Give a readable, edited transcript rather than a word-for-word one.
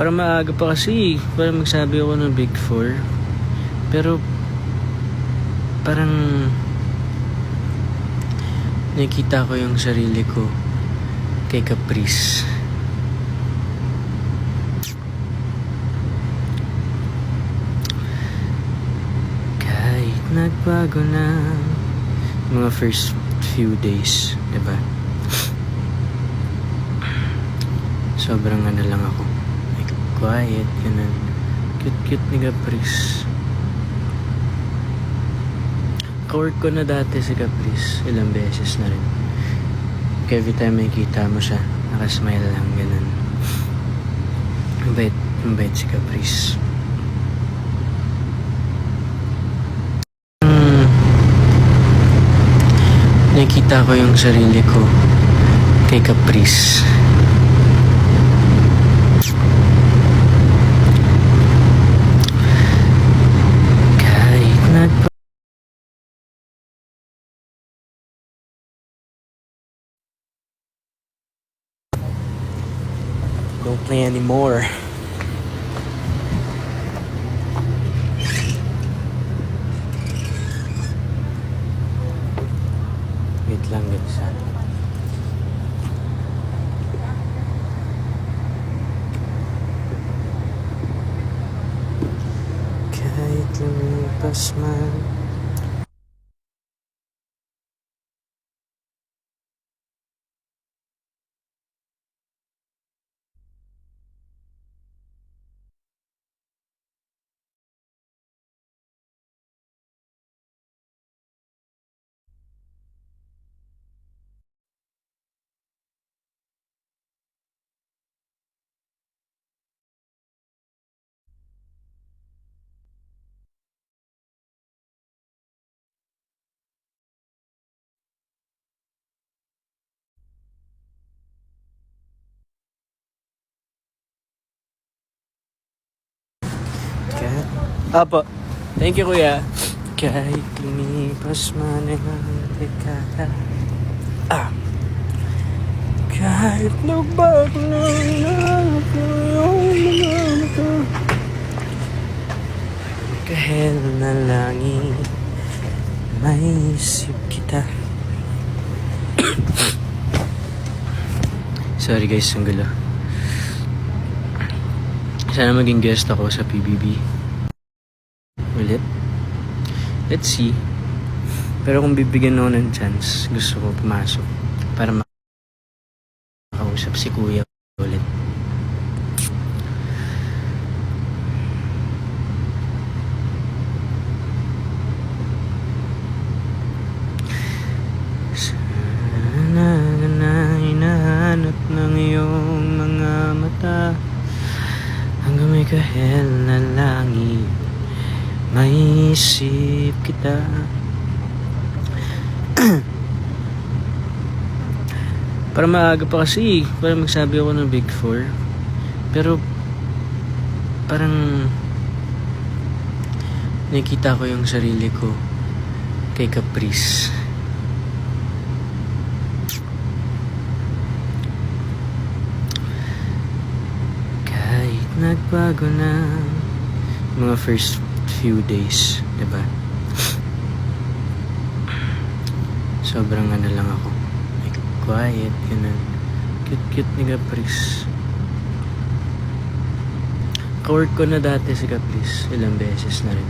Para maaga pa kasi, para magsabi ako ng Big 4. Pero, parang nakita ko yung sarili ko kay Caprice. Kahit nagbago na mga first few days, diba? Sobrang ano lang ako, like quiet, ganun. Cute ni Caprice. Ka-work ko na dati si Caprice, ilang beses na rin. Kaya every time makikita mo siya, nakasmile lang, ganun. Mabait si Caprice. Nakita ko yung sarili ko kay Caprice. Kahit don't play anymore. Wait lang guys. Kahit lumipas man. Apo. Thank you, kuya. Kahit lumipas man ang dekada. Kahit nagbago na ako yung mga mata. Kahit na langit, may isip kita. Sorry guys, ang gulo. Sana maging guest ako sa PBB. Ulit. Let's see. Pero kung bibigyan ako ng chance, gusto ko pumasok para makausap si kuya ulit. Sana na hinahanap ng iyong mga mata hanggang may kahel na langit. May isip kita. Para maaga pa kasi, para magsabi ako ng Big 4. Pero parang nakita ko yung sarili ko kay Caprice. Kahit nagbago na mga first few days, diba? Sobrang ano lang ako, like quiet, ganun. Cute ni Caprice. Ka-work ko na dati si Caprice, ilang beses na rin.